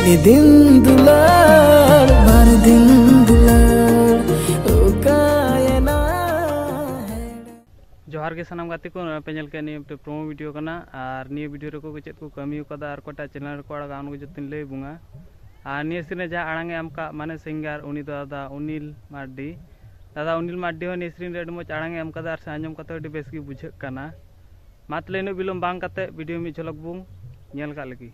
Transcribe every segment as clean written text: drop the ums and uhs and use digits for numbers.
दिन दुलार बार दिन दुलार ओकायना जोहार के सानाम गाते को पे नेल के निये प्रोमो वीडियो कना और निये वीडियो रे को चेत को कमी कदा और कोटा चैनल को आड़ा गान को जतिन लई बुंगा और निये सिने जा आड़ांगे हमका माने सिंगर उनी दादा अनिल मार्डी हो निये सिने रे मो आड़ांगे हम कदा और से आंजम कते अडी बेस की बुझे कना मातले नो बिलम बांग कते वीडियो मी झलक बुंग नेल का लगी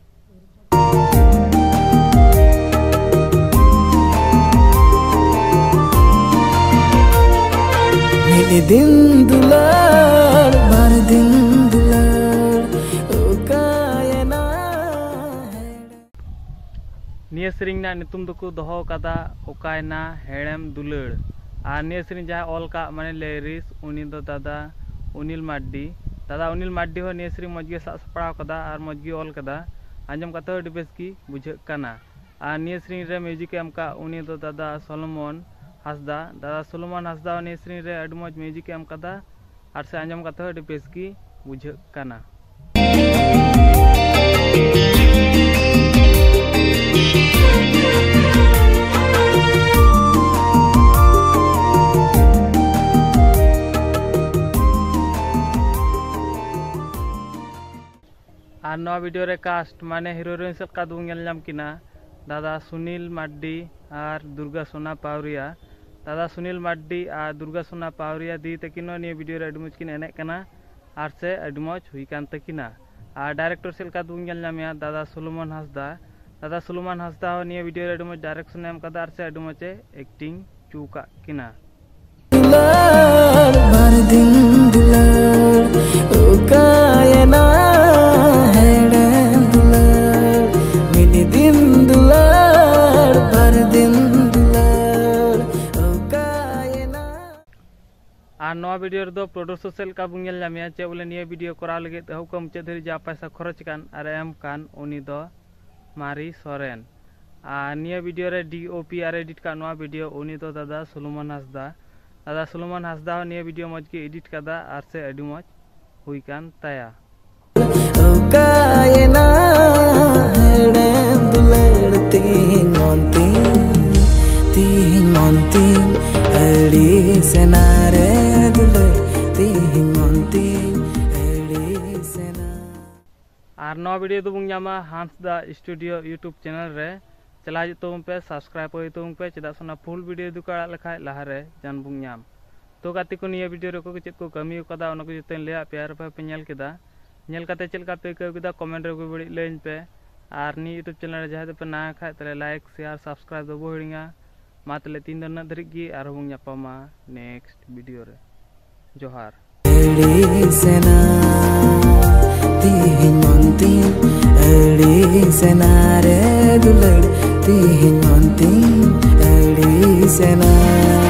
दिन दुलार बार दिन दुलार ओकायना निये सेरिंग ना नितुम दको दोहो कदा ओकायना हेड़ेम दुलार और निये सेरिंग जहाँ ऑल का माने लिरिक्स उनी दो दादा अनिल मार्डी हो निये सेरिंग मजगे सासपड़ाव कदा और मजगे ऑल कदा आंजम कते अडी बेस की बुझे कना और निये सेरिंग रे म्यूजिक एम का उनी दो दादा सोलोमन हासदा निये सेरिंग रे अडी मज म्यूजिक एम कदा और से आंजम कते अडी बेस की बुझे कना और नवा वीडियो रे कास्ट माने हीरोइन सब का दुंगल नाम किना दादा सुनील मार्डी और दुर्गा सोना पावरिया दादा सुनील मार्डी और दुर्गा सोना पावरिया दी तकिनो निये वीडियो रे अडी मज किन एने कना और से अडी मज हुई कान तकिना और डायरेक्टर सेल का दुंगल नाम दादा सोलोमन हासदा हो निये वीडियो रे अडी मज डायरेक्शन एम कदा और से अडी मज एक्टिंग चूका किना बार दिन दुलार ओकायना दिन दुलार बार दिन दुलार ओकायना और नवा वीडियो रे दो प्रोड्यूसर सेल का बुंगल नामिया चे बोले निये वीडियो करा लगे तो हुकम चे धरी जा पैसा खर्च कान और एम कान उनी दो मारी सोरेन और निये वीडियो रे डीओपी और एडिट का नवा वीडियो उनी दो दादा सोलोमन हासदा हो निये वीडियो मज के एडिट कदा और से अडी मज हुई कान ताया ओकायना दुलार तींगोंती अड़ी सेनारे दुलार तींगोंती अड़ी सेना और नवा वीडियो तो बुंगामा हांसदा स्टूडियो यूट्यूब चैनल रे चला जो पे सब्सक्राइब हो पे चेदा सोना फुल वीडियो दुका लेखा लहा रे जान बुंगाम तो गाते को निये वीडियो रे को चेद को कमी कदा ओना को जते लेया प्यार पे नेल केदा नेल काते चलका पे केदा कमेंट रे को बड़ी लेन पे और नी यूट्यूब चैनल जहाँ पे ना खाए तले लाइक शेयर सब्सक्राइब दो हिड़िंगा मा तले तीन दिन धरी गी और बुं नापामा नेक्स्ट वीडियो रे जोहार सेना